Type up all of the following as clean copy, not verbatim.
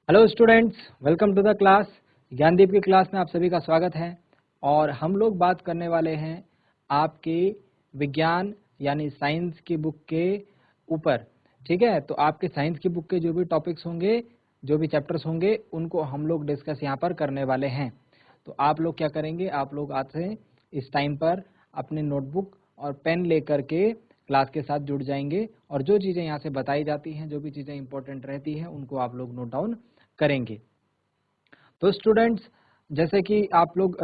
Hello students, welcome to the class. Gyandeep की class में आप सभी का स्वागत है। और हम लोग बात करने वाले हैं आपके विज्ञान यानी साइंस की बुक के ऊपर। ठीक है, तो आपके साइंस की बुक के जो भी टॉपिक्स होंगे, जो भी चैप्टर्स होंगे, उनको हम लोग डिस्कस यहाँ पर करने वाले हैं। तो आप लोग क्या करेंगे, आप लोग आज से इस टाइम पर अपने नोटबुक और पेन लेकर के क्लास के साथ जुड़ जाएंगे और जो चीज़ें यहाँ से बताई जाती हैं, जो भी चीज़ें इंपॉर्टेंट रहती हैं, उनको आप लोग नोट डाउन करेंगे। तो स्टूडेंट्स, जैसे कि आप लोग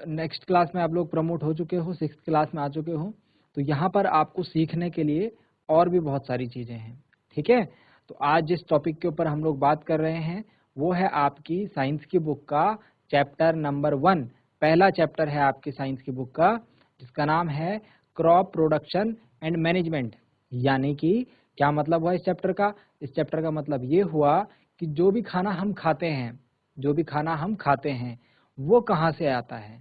नेक्स्ट क्लास में आप लोग प्रमोट हो चुके हो, 6th क्लास में आ चुके हो, तो यहाँ पर आपको सीखने के लिए और भी बहुत सारी चीज़ें हैं। ठीक है, तो आज जिस टॉपिक के ऊपर हम लोग बात कर रहे हैं वो है आपकी साइंस की बुक का चैप्टर नंबर 1। पहला चैप्टर है आपकी साइंस की बुक का, जिसका नाम है क्रॉप प्रोडक्शन एंड मैनेजमेंट। यानी कि क्या मतलब हुआ इस चैप्टर का? इस चैप्टर का मतलब ये हुआ कि जो भी खाना हम खाते हैं, जो भी खाना हम खाते हैं वो कहाँ से आता है।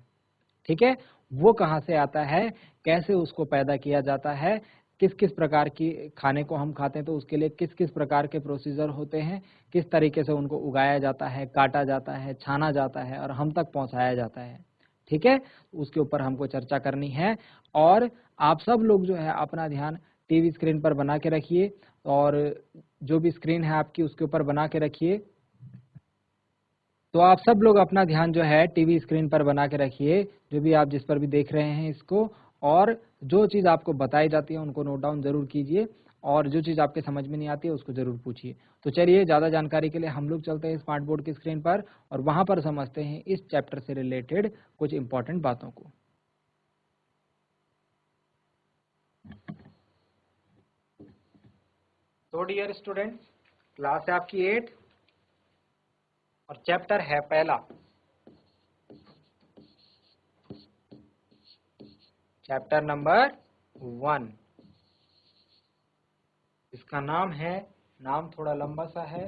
ठीक है, वो कहाँ से आता है, कैसे उसको पैदा किया जाता है, किस किस प्रकार की खाने को हम खाते हैं तो उसके लिए किस किस प्रकार के प्रोसीजर होते हैं, किस तरीके से उनको उगाया जाता है, काटा जाता है, छाना जाता है और हम तक पहुंचाया जाता है। ठीक है, उसके ऊपर हमको चर्चा करनी है। और आप सब लोग जो है अपना ध्यान टीवी स्क्रीन पर बना के रखिए, और जो भी स्क्रीन है आपकी उसके ऊपर बना के रखिए। तो आप सब लोग अपना ध्यान जो है टीवी स्क्रीन पर बना के रखिए, जो भी आप जिस पर भी देख रहे हैं इसको। और जो चीज़ आपको बताई जाती है उनको नोट डाउन जरूर कीजिए, और जो चीज़ आपके समझ में नहीं आती है उसको जरूर पूछिए। तो चलिए, ज़्यादा जानकारी के लिए हम लोग चलते हैं स्मार्ट बोर्ड की स्क्रीन पर और वहाँ पर समझते हैं इस चैप्टर से रिलेटेड कुछ इंपॉर्टेंट बातों को। तो डियर स्टूडेंट्स, क्लास है आपकी 8 और चैप्टर है पहला, चैप्टर नंबर 1। इसका नाम है, नाम थोड़ा लंबा सा है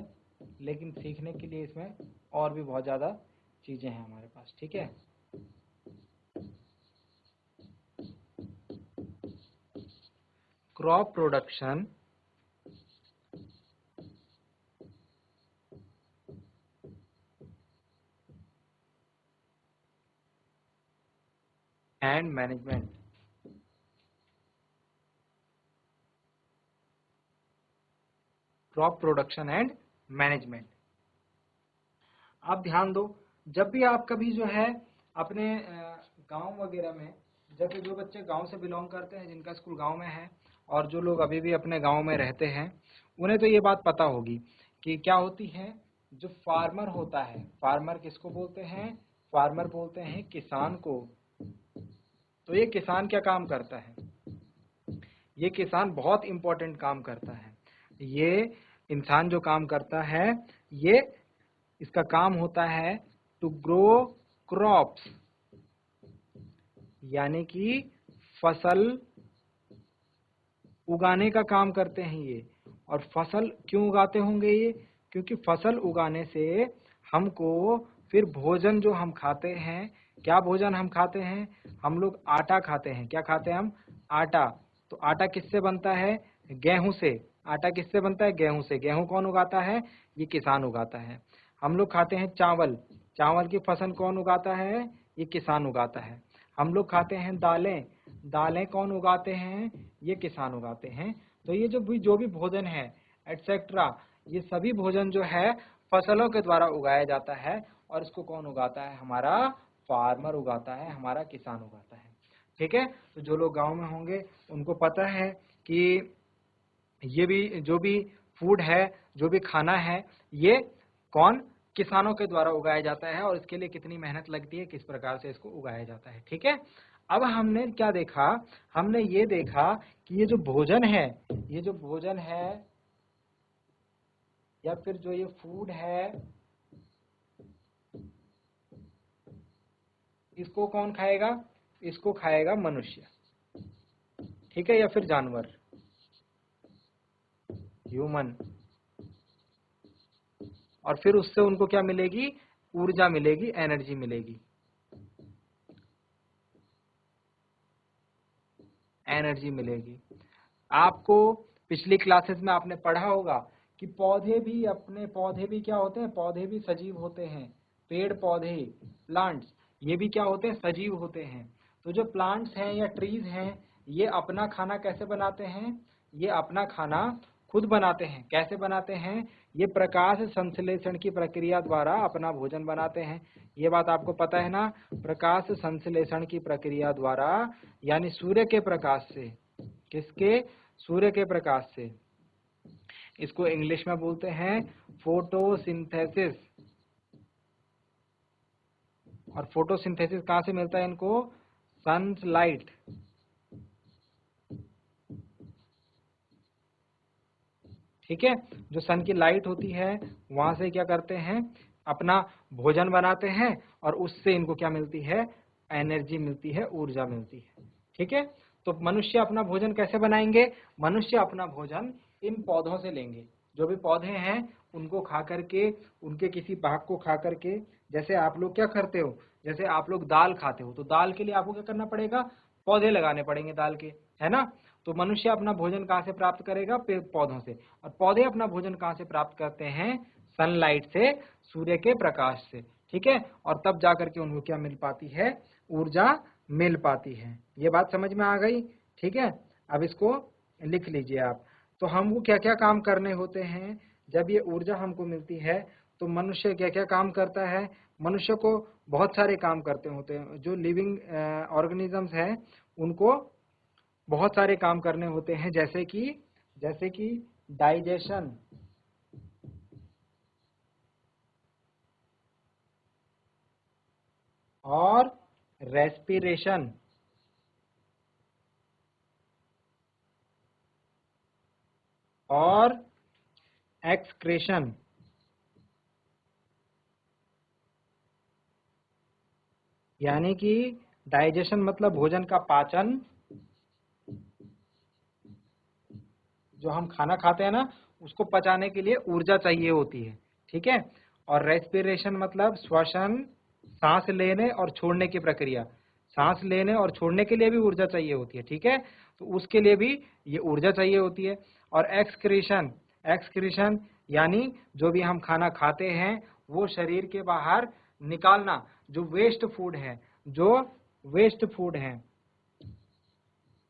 लेकिन सीखने के लिए इसमें और भी बहुत ज़्यादा चीज़ें हैं हमारे पास। ठीक है, crop production and management. Crop production and management. आप ध्यान दो, जब भी आप कभी जो है अपने गांव वगैरह में, जब जो बच्चे गांव से बिलोंग करते हैं, जिनका स्कूल गांव में है, और जो लोग अभी भी अपने गांव में रहते हैं, उन्हें तो ये बात पता होगी कि क्या होती है। जो फार्मर होता है, फार्मर किसको बोलते हैं? फार्मर बोलते हैं किसान को। तो ये किसान क्या काम करता है? ये किसान बहुत इंपॉर्टेंट काम करता है। ये इंसान जो काम करता है, ये इसका काम होता है टू ग्रो क्रॉप्स, यानी कि फसल उगाने का काम करते हैं ये। और फसल क्यों उगाते होंगे ये? क्योंकि फसल उगाने से हमको फिर भोजन जो हम खाते हैं, क्या भोजन हम खाते हैं? हम लोग आटा खाते हैं। क्या खाते हैं हम? आटा। तो आटा किससे बनता है? गेहूं से। आटा किससे बनता है? गेहूं से। गेहूं कौन उगाता है? ये किसान उगाता है। हम लोग खाते हैं चावल। चावल की फसल कौन उगाता है? ये किसान उगाता है। हम लोग खाते हैं दालें। दालें कौन उगाते हैं? ये किसान उगाते हैं। तो ये जो भी भोजन है एटसेट्रा, ये सभी भोजन जो है फसलों के द्वारा उगाया जाता है। और इसको कौन उगाता है? हमारा फार्मर उगाता है, हमारा किसान उगाता है। ठीक है, तो जो लोग गांव में होंगे उनको पता है कि ये भी जो भी फूड है, जो भी खाना है, ये कौन? किसानों के द्वारा उगाया जाता है, और इसके लिए कितनी मेहनत लगती है, किस प्रकार से इसको उगाया जाता है। ठीक है, अब हमने क्या देखा? हमने ये देखा कि ये जो भोजन है, ये जो भोजन है या फिर जो ये फूड है, इसको कौन खाएगा? इसको खाएगा मनुष्य। ठीक है, या फिर जानवर, ह्यूमन। और फिर उससे उनको क्या मिलेगी? ऊर्जा मिलेगी, एनर्जी मिलेगी, एनर्जी मिलेगी। आपको पिछली क्लासेस में आपने पढ़ा होगा कि पौधे भी क्या होते हैं, पौधे भी सजीव होते हैं। पेड़ पौधे, प्लांट्स, ये भी क्या होते हैं, सजीव होते हैं। तो जो प्लांट्स हैं या ट्रीज हैं, ये अपना खाना कैसे बनाते हैं, ये अपना खाना खुद बनाते हैं। कैसे बनाते हैं, ये प्रकाश संश्लेषण की प्रक्रिया द्वारा अपना भोजन बनाते हैं। ये बात आपको पता है ना, प्रकाश संश्लेषण की प्रक्रिया द्वारा, यानी सूर्य के प्रकाश से। किसके, सूर्य के प्रकाश से। इसको इंग्लिश में बोलते हैं फोटोसिंथेसिस। और फोटोसिंथेसिस कहां से मिलता है इनको, सनलाइट। ठीक है, जो सन की लाइट होती है वहां से क्या करते हैं, अपना भोजन बनाते हैं, और उससे इनको क्या मिलती है, एनर्जी मिलती है, ऊर्जा मिलती है। ठीक है, तो मनुष्य अपना भोजन कैसे बनाएंगे, मनुष्य अपना भोजन इन पौधों से लेंगे। जो भी पौधे हैं उनको खा करके, उनके किसी भाग को खा करके, जैसे आप लोग क्या करते हो, जैसे आप लोग दाल खाते हो, तो दाल के लिए आपको क्या करना पड़ेगा, पौधे लगाने पड़ेंगे दाल के, है ना। तो मनुष्य अपना भोजन कहाँ से प्राप्त करेगा, पेड़ पौधों से। और पौधे अपना भोजन कहाँ से प्राप्त करते हैं, सनलाइट से, सूर्य के प्रकाश से। ठीक है, और तब जाकर के उनको क्या मिल पाती है, ऊर्जा मिल पाती है। ये बात समझ में आ गई। ठीक है, अब इसको लिख लीजिए आप। तो हमको क्या क्या काम करने होते हैं, जब ये ऊर्जा हमको मिलती है तो मनुष्य क्या क्या काम करता है, मनुष्य को बहुत सारे काम करते होते हैं। जो लिविंग ऑर्गेनिजम्स हैं उनको बहुत सारे काम करने होते हैं, जैसे कि डाइजेशन, और रेस्पिरेशन, और एक्सक्रेशन। यानी कि डाइजेशन मतलब भोजन का पाचन, जो हम खाना खाते हैं ना उसको पचाने के लिए ऊर्जा चाहिए होती है। ठीक है, और रेस्पिरेशन मतलब श्वसन, सांस लेने और छोड़ने की प्रक्रिया। सांस लेने और छोड़ने के लिए भी ऊर्जा चाहिए होती है। ठीक है, तो उसके लिए भी ये ऊर्जा चाहिए होती है। और एक्सक्रीशन, एक्सक्रीशन यानी जो भी हम खाना खाते हैं वो शरीर के बाहर निकालना, जो वेस्ट फूड है, जो वेस्ट फूड है,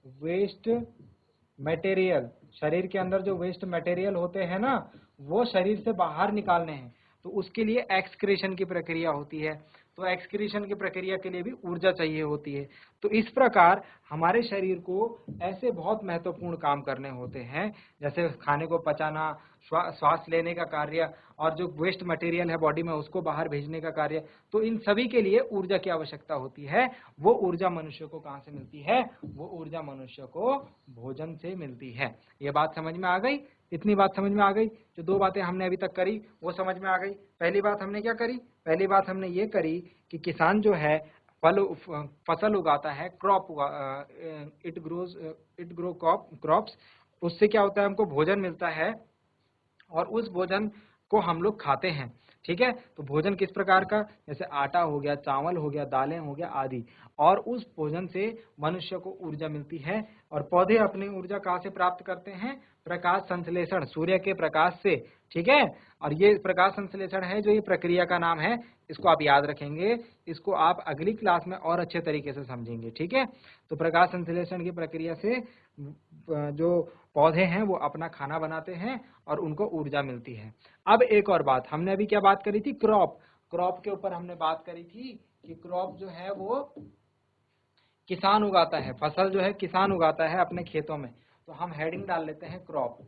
वेस्ट मटेरियल, शरीर के अंदर जो वेस्ट मटेरियल होते हैं ना वो शरीर से बाहर निकालने हैं, तो उसके लिए एक्सक्रीशन की प्रक्रिया होती है। तो एक्सक्रीशन की प्रक्रिया के लिए भी ऊर्जा चाहिए होती है। तो इस प्रकार हमारे शरीर को ऐसे बहुत महत्वपूर्ण काम करने होते हैं, जैसे खाने को पचाना, श्वास लेने का कार्य, और जो वेस्ट मटेरियल है बॉडी में उसको बाहर भेजने का कार्य। तो इन सभी के लिए ऊर्जा की आवश्यकता होती है। वो ऊर्जा मनुष्य को कहाँ से मिलती है, वो ऊर्जा मनुष्य को भोजन से मिलती है। ये बात समझ में आ गई, इतनी बात समझ में आ गई। जो दो बातें हमने अभी तक करी वो समझ में आ गई। पहली बात हमने क्या करी, पहली बात हमने ये करी कि किसान जो है फसल उगाता है, इट ग्रो क्रॉप्स, उससे क्या होता है, हमको भोजन मिलता है, और उस भोजन को हम लोग खाते हैं। ठीक है, तो भोजन किस प्रकार का, जैसे आटा हो गया, चावल हो गया, दालें हो गया आदि, और उस भोजन से मनुष्य को ऊर्जा मिलती है। और पौधे अपनी ऊर्जा कहाँ से प्राप्त करते हैं, प्रकाश संश्लेषण, सूर्य के प्रकाश से। ठीक है, और ये प्रकाश संश्लेषण है जो ये प्रक्रिया का नाम है, इसको आप याद रखेंगे, इसको आप अगली क्लास में और अच्छे तरीके से समझेंगे। ठीक है, तो प्रकाश संश्लेषण की प्रक्रिया से जो पौधे हैं वो अपना खाना बनाते हैं और उनको ऊर्जा मिलती है। अब एक और बात, हमने अभी क्या बात करी थी, क्रॉप, क्रॉप के ऊपर हमने बात करी थी कि क्रॉप जो है वो किसान उगाता है, फसल जो है किसान उगाता है अपने खेतों में। तो हम हेडिंग डाल लेते हैं क्रॉप,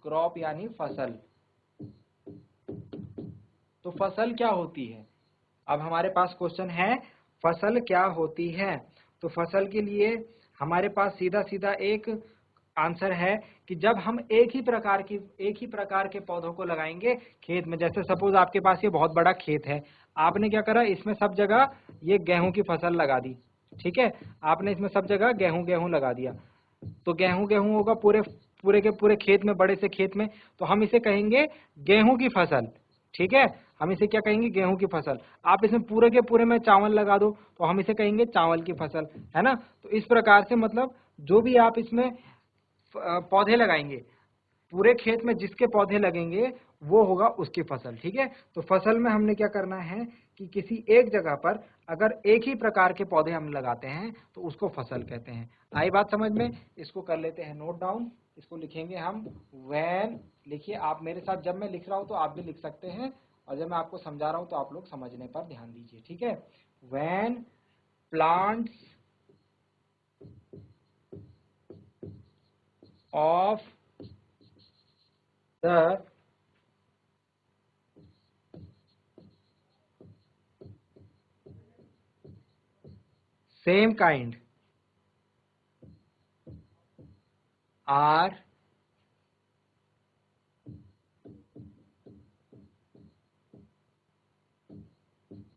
क्रॉप यानी फसल। तो फसल क्या होती है, अब हमारे पास क्वेश्चन है फसल क्या होती है। तो फसल के लिए हमारे पास सीधा सीधा एक आंसर है कि जब हम एक ही प्रकार के पौधों को लगाएंगे खेत में। जैसे सपोज आपके पास ये बहुत बड़ा खेत है, आपने क्या करा, इसमें सब जगह ये गेहूं की फसल लगा दी। ठीक है, आपने इसमें सब जगह गेहूं लगा दिया, तो गेहूं होगा पूरे खेत में, बड़े से खेत में, तो हम इसे कहेंगे गेहूं की फसल। ठीक है, हम इसे क्या कहेंगे, गेहूं की फसल। आप इसमें पूरे के पूरे में चावल लगा दो तो हम इसे कहेंगे चावल की फसल, है ना। तो इस प्रकार से मतलब जो भी आप इसमें पौधे लगाएंगे, पूरे खेत में जिसके पौधे लगेंगे वो होगा उसकी फसल। ठीक है, तो फसल में हमने क्या करना है कि किसी एक जगह पर अगर एक ही प्रकार के पौधे हम लगाते हैं तो उसको फसल कहते हैं। आई बात समझ में? इसको कर लेते हैं नोट डाउन। इसको लिखेंगे हम व्हेन। लिखिए आप मेरे साथ, जब मैं लिख रहा हूं तो आप भी लिख सकते हैं, और जब मैं आपको समझा रहा हूं तो आप लोग समझने पर ध्यान दीजिए। ठीक है, when plants of the same kind are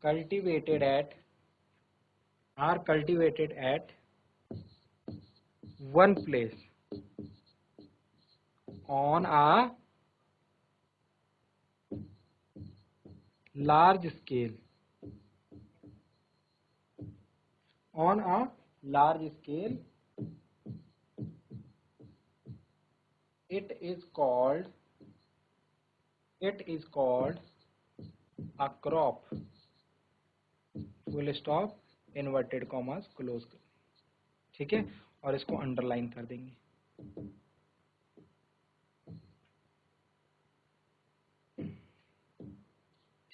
cultivated at one place on a large scale. On a large scale, it is called a crop. Full stop, inverted commas, close. ठीक है, और इसको अंडरलाइन कर देंगे।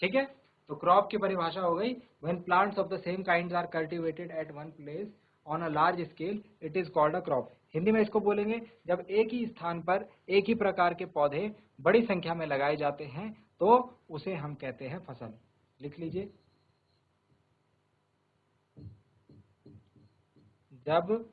ठीक है, तो क्रॉप की परिभाषा हो गई, when plants of the same kinds are cultivated at one place on a large scale it is called a crop. Hindi में इसको बोलेंगे जब एक ही स्थान पर एक ही प्रकार के पौधे बड़ी संख्या में लगाए जाते हैं तो उसे हम कहते हैं फसल। लिख लीजिए, जब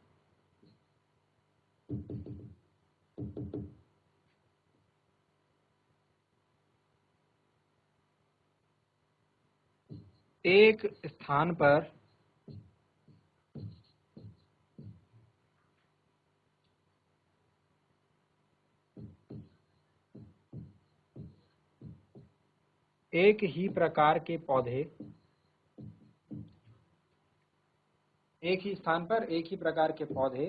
एक स्थान पर एक ही प्रकार के पौधे, एक ही स्थान पर एक ही प्रकार के पौधे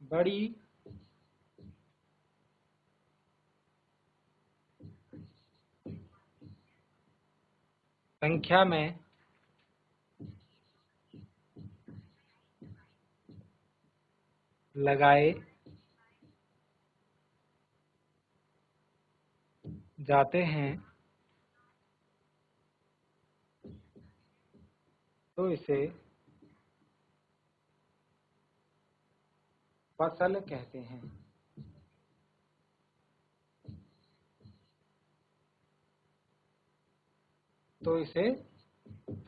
बड़ी संख्या में लगाए जाते हैं तो इसे फसल कहते हैं। तो इसे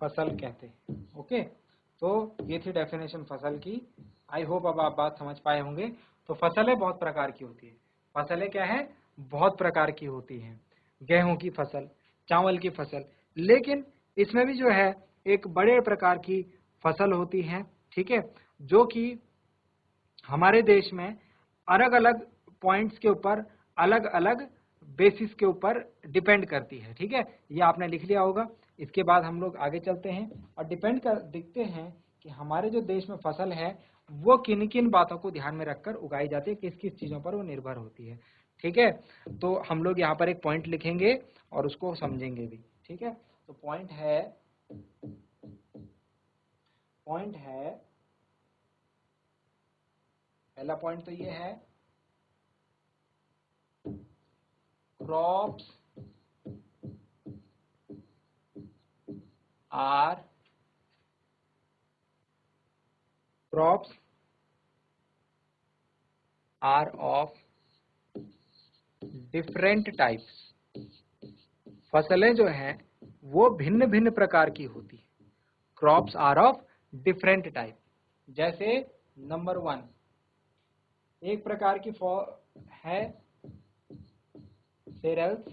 फसल कहते हैं। ओके, तो ये थी डेफिनेशन फसल की। आई होप अब आप बात समझ पाए होंगे। तो फसलें बहुत प्रकार की होती है। फसलें क्या है? बहुत प्रकार की होती हैं। गेहूं की फसल, चावल की फसल, लेकिन इसमें भी जो है एक बड़े प्रकार की फसल होती है। ठीक है, जो कि हमारे देश में अलग अलग पॉइंट्स के ऊपर अलग अलग बेसिस के ऊपर डिपेंड करती है। ठीक है, ये आपने लिख लिया होगा। इसके बाद हम लोग आगे चलते हैं और देखते हैं कि हमारे जो देश में फसल है वो किन किन बातों को ध्यान में रखकर उगाई जाती है, किस किस चीजों पर वो निर्भर होती है। ठीक है, तो हम लोग यहाँ पर एक पॉइंट लिखेंगे और उसको समझेंगे भी। ठीक है, तो पॉइंट है पहला पॉइंट तो ये है, crops are of different types. फसलें जो हैं वो भिन्न भिन्न प्रकार की होती है। Crops are of different type. जैसे नंबर 1 एक प्रकार की है cereals,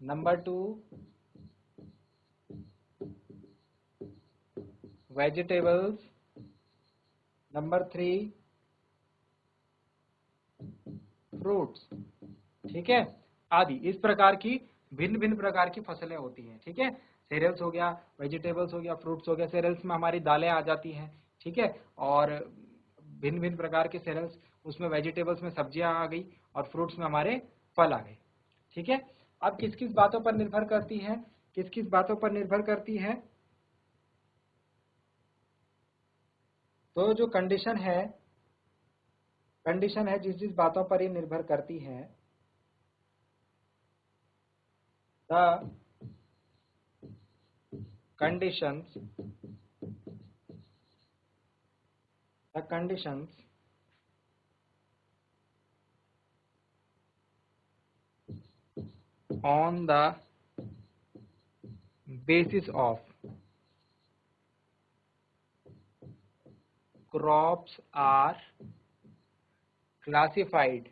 number 2 vegetables, number 3 fruits. ठीक है, आदि इस प्रकार की भिन्न भिन्न प्रकार की फसलें होती हैं। ठीक है, सीरियल्स हो गया, वेजिटेबल्स हो गया, फ्रूट्स हो गया। सीरियल्स में हमारी दालें आ जाती हैं, ठीक है, और भिन्न भिन्न प्रकार के सीरियल्स, उसमें वेजिटेबल्स में सब्जियां आ गई और फ्रूट्स में हमारे फल आ गए, ठीक है। अब किस किस बातों पर निर्भर करती है, किस किस बातों पर निर्भर करती है, तो जो कंडीशन है जिस जिस बातों पर ये निर्भर करती है, the conditions on the basis of crops are classified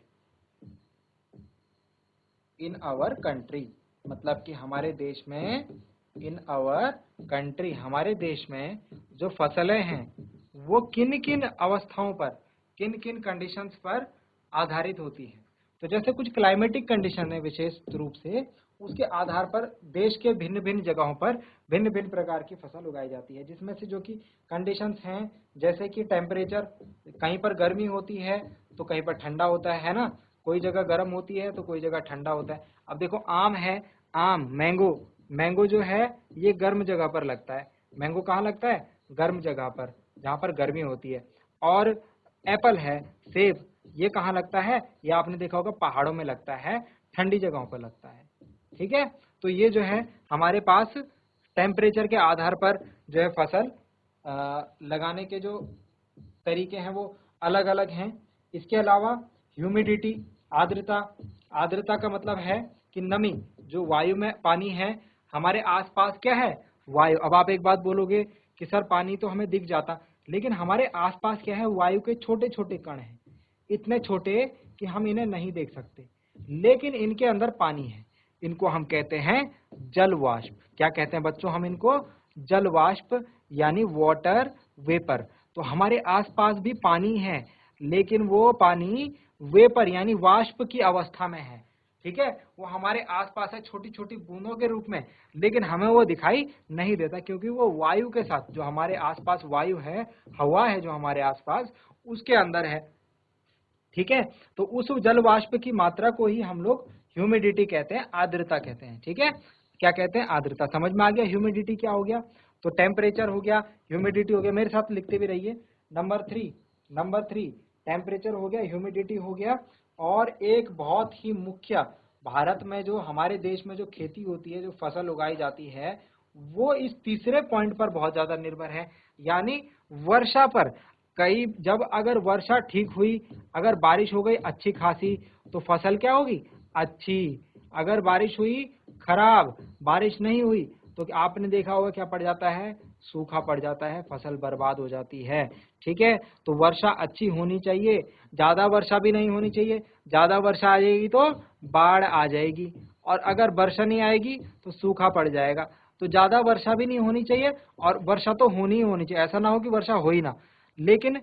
in our country। मतलब कि हमारे देश में, इन आवर कंट्री, हमारे देश में जो फसलें हैं वो किन किन अवस्थाओं पर, किन किन कंडीशंस पर आधारित होती हैं। तो जैसे कुछ क्लाइमेटिक कंडीशन है विशेष रूप से, उसके आधार पर देश के भिन्न भिन्न जगहों पर भिन्न भिन्न प्रकार की फसल उगाई जाती है, जिसमें से जो कि कंडीशंस हैं जैसे कि टेम्परेचर, कहीं पर गर्मी होती है तो कहीं पर ठंडा होता है ना, कोई जगह गर्म होती है तो कोई जगह ठंडा होता है। अब देखो आम है, आम मैंगो जो है ये गर्म जगह पर लगता है। मैंगो कहाँ लगता है? गर्म जगह पर, जहाँ पर गर्मी होती है। और एप्पल है, सेब, ये कहाँ लगता है? ये आपने देखा होगा पहाड़ों में लगता है, ठंडी जगहों पर लगता है, ठीक है। तो ये जो है हमारे पास टेम्परेचर के आधार पर जो है फसल लगाने के जो तरीके हैं वो अलग अलग हैं। इसके अलावा ह्यूमिडिटी, आर्द्रता, आर्द्रता का मतलब है कि नमी, जो वायु में पानी है, हमारे आसपास क्या है? वायु। अब आप एक बात बोलोगे कि सर पानी तो हमें दिख जाता, लेकिन हमारे आसपास क्या है? वायु के छोटे छोटे कण हैं, इतने छोटे कि हम इन्हें नहीं देख सकते, लेकिन इनके अंदर पानी है। इनको हम कहते हैं जल वाष्प। क्या कहते हैं बच्चों हम इनको? जल वाष्प, यानी वाटर वेपर। तो हमारे आसपास भी पानी है, लेकिन वो पानी वेपर यानी वाष्प की अवस्था में है, ठीक है। वो हमारे आसपास है छोटी छोटी बूंदों के रूप में, लेकिन हमें वो दिखाई नहीं देता, क्योंकि वो वायु के साथ, जो हमारे आसपास वायु है, हवा है जो हमारे आसपास, उसके अंदर है, ठीक है। तो उस जल वाष्प की मात्रा को ही हम लोग ह्यूमिडिटी कहते हैं, आर्द्रता कहते हैं, ठीक है। क्या कहते हैं? आर्द्रता। समझ में आ गया ह्यूमिडिटी क्या हो गया? तो टेम्परेचर हो गया, ह्यूमिडिटी हो गया, मेरे साथ लिखते भी रहिए। नंबर थ्री टेम्परेचर हो गया, ह्यूमिडिटी हो गया, और एक बहुत ही मुख्य, भारत में जो हमारे देश में जो खेती होती है, जो फसल उगाई जाती है, वो इस तीसरे पॉइंट पर बहुत ज्यादा निर्भर है, यानी वर्षा पर। कई जब अगर वर्षा ठीक हुई, अगर बारिश हो गई अच्छी खासी, तो फसल क्या होगी? अच्छी। अगर बारिश हुई खराब, बारिश नहीं हुई, तो आपने देखा होगा क्या पड़ जाता है? सूखा पड़ जाता है, फसल बर्बाद हो जाती है, ठीक है। तो वर्षा अच्छी होनी चाहिए, ज्यादा वर्षा भी नहीं होनी चाहिए। ज्यादा वर्षा आ जाएगी तो बाढ़ आ जाएगी, और अगर वर्षा नहीं आएगी तो सूखा पड़ जाएगा। तो ज्यादा वर्षा भी नहीं होनी चाहिए, और वर्षा तो होनी ही होनी चाहिए, ऐसा ना हो कि वर्षा हो ही ना। लेकिन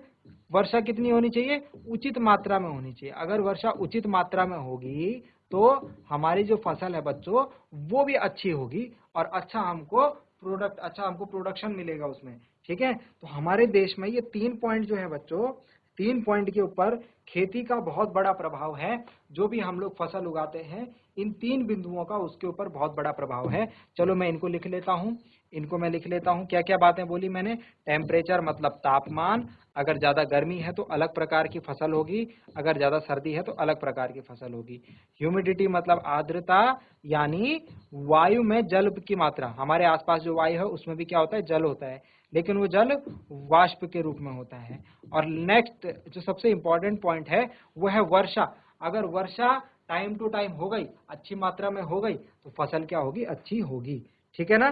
वर्षा कितनी होनी चाहिए? उचित मात्रा में होनी चाहिए। अगर वर्षा उचित मात्रा में होगी तो हमारी जो फसल है बच्चों, वो भी अच्छी होगी, और अच्छा हमको प्रोडक्शन मिलेगा उसमें, ठीक है। तो हमारे देश में ये 3 पॉइंट जो है बच्चों, 3 पॉइंट के ऊपर खेती का बहुत बड़ा प्रभाव है। जो भी हम लोग फसल उगाते हैं, इन 3 बिंदुओं का उसके ऊपर बहुत बड़ा प्रभाव है। चलो मैं इनको लिख लेता हूँ, क्या क्या बातें बोली मैंने? टेम्परेचर मतलब तापमान, अगर ज्यादा गर्मी है तो अलग प्रकार की फसल होगी, अगर ज्यादा सर्दी है तो अलग प्रकार की फसल होगी। ह्यूमिडिटी मतलब आर्द्रता, यानी वायु में जल की मात्रा, हमारे आसपास जो वायु है उसमें भी क्या होता है? जल होता है, लेकिन वो जल वाष्प के रूप में होता है। और नेक्स्ट जो सबसे इंपॉर्टेंट पॉइंट है वो है वर्षा। अगर वर्षा टाइम टू टाइम हो गई, अच्छी मात्रा में हो गई, तो फसल क्या होगी? अच्छी होगी, ठीक है ना।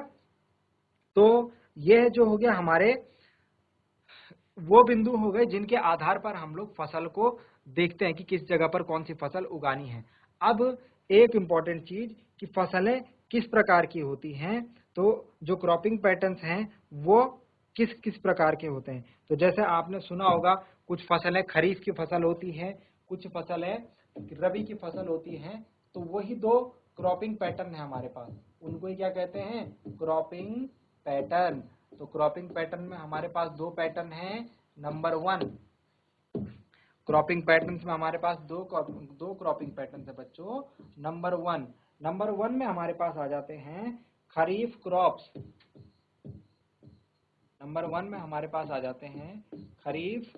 तो ये जो हो गया हमारे वो बिंदु हो गए जिनके आधार पर हम लोग फसल को देखते हैं कि किस जगह पर कौन सी फसल उगानी है। अब एक इंपॉर्टेंट चीज कि फसलें किस प्रकार की होती हैं, तो जो क्रॉपिंग पैटर्न्स हैं वो किस किस प्रकार के होते हैं। तो जैसे आपने सुना होगा, कुछ फसलें खरीफ की फसल होती है, कुछ फसलें रबी की फसल होती हैं। तो वही 2 क्रॉपिंग पैटर्न है हमारे पास, उनको ही क्या कहते हैं, क्रॉपिंग पैटर्न। तो क्रॉपिंग पैटर्न में हमारे पास दो पैटर्न हैं। नंबर 1, क्रॉपिंग पैटर्न्स में हमारे पास दो क्रॉपिंग पैटर्न है बच्चों। नंबर वन में हमारे पास आ जाते हैं खरीफ क्रॉप्स। नंबर 1 में हमारे पास आ जाते हैं खरीफ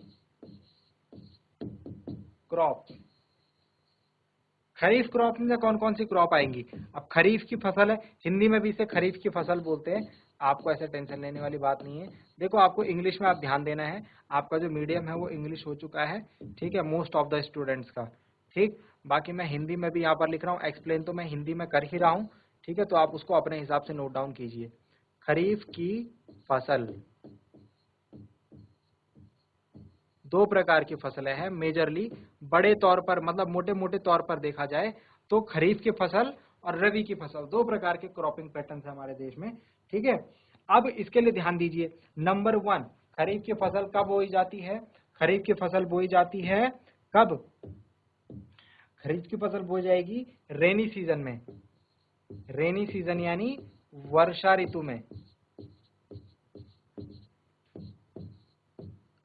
क्रॉप। खरीफ क्रॉप में कौन कौन सी क्रॉप आएंगी? अब खरीफ की फसल है, हिंदी में भी इसे खरीफ की फसल बोलते हैं। आपको ऐसे टेंशन लेने वाली बात नहीं है। देखो, आपको इंग्लिश में आप ध्यान देना है। आपका जो मीडियम है वो इंग्लिश हो चुका है, ठीक है, मोस्ट ऑफ द स्टूडेंट्स का, ठीक। बाकी मैं हिंदी में भी यहाँ पर लिख रहा हूँ, एक्सप्लेन तो मैं हिंदी में कर ही रहा हूँ, ठीक है। तो आप उसको अपने हिसाब से नोट डाउन कीजिए। खरीफ की फसल, दो प्रकार की फसलें हैं मेजरली, बड़े तौर पर मतलब मोटे मोटे तौर पर देखा जाए तो खरीफ की फसल और रबी की फसल, दो प्रकार के क्रॉपिंग पैटर्न्स है हमारे देश में, ठीक है। अब इसके लिए ध्यान दीजिए। नंबर 1, खरीफ की फसल कब बोई जाती है? खरीफ की फसल बोई जाती है कब? खरीफ की फसल बोई जाएगी रेनी सीजन में। रेनी सीजन यानी वर्षा ऋतु में।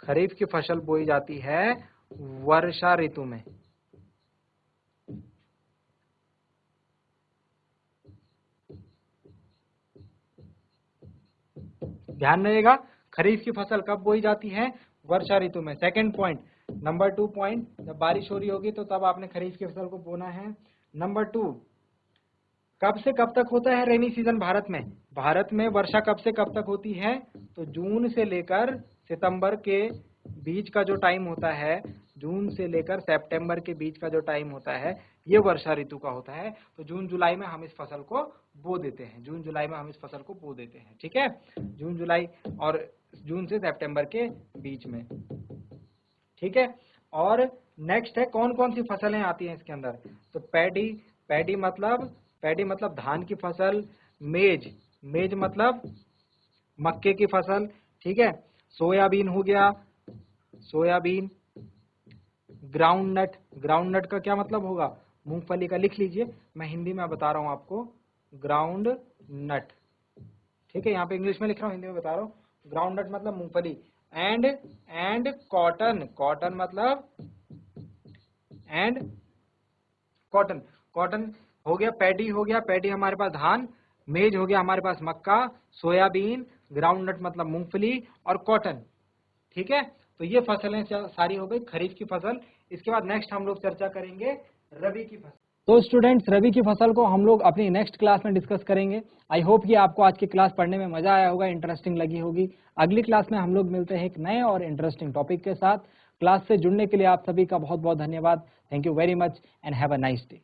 खरीफ की फसल बोई जाती है वर्षा ऋतु में। ध्यान रहेगा, खरीफ की फसल कब बोई जाती है? वर्षा ऋतु में। Second point. नंबर 2 पॉइंट, जब बारिश हो रही होगी तो तब आपने खरीफ की फसल को बोना है। नंबर 2, कब से कब तक होता है रेनी सीजन भारत में? भारत में वर्षा कब से कब तक होती है? तो जून से लेकर सितंबर के बीच का जो टाइम होता है, जून से लेकर सितंबर के बीच का जो टाइम होता है, ये वर्षा ऋतु का होता है। तो जून जुलाई में हम इस फसल को बो देते हैं। जून जुलाई में हम इस फसल को बो देते हैं, ठीक है। जून जुलाई और जून से सितंबर के बीच में, ठीक है। और नेक्स्ट है कौन कौन सी फसलें आती हैं इसके अंदर? तो पैडी मतलब धान की फसल। मेज मतलब मक्के की फसल, ठीक है। सोयाबीन हो गया, सोयाबीन। ग्राउंड नट का क्या मतलब होगा? मूंगफली का। लिख लीजिए, मैं हिंदी में बता रहा हूं आपको, ग्राउंड नट, ठीक है। यहाँ पे इंग्लिश में लिख रहा हूँ, हिंदी में बता रहा हूँ। ग्राउंड नट मतलब मूंगफली। एंड कॉटन मतलब कॉटन हो गया। पैडी हमारे पास धान, मेज हो गया हमारे पास मक्का, सोयाबीन, ग्राउंड नट मतलब मूंगफली और कॉटन, ठीक है। तो ये फसलें सारी हो गई खरीफ की फसल। इसके बाद नेक्स्ट हम लोग चर्चा करेंगे रबी की फसल। तो स्टूडेंट्स, रबी की फसल को हम लोग अपनी नेक्स्ट क्लास में डिस्कस करेंगे। आई होप कि आपको आज की क्लास पढ़ने में मजा आया होगा, इंटरेस्टिंग लगी होगी। अगली क्लास में हम लोग मिलते हैं एक नए और इंटरेस्टिंग टॉपिक के साथ। क्लास से जुड़ने के लिए आप सभी का बहुत बहुत धन्यवाद। Thank you very much and have a nice day.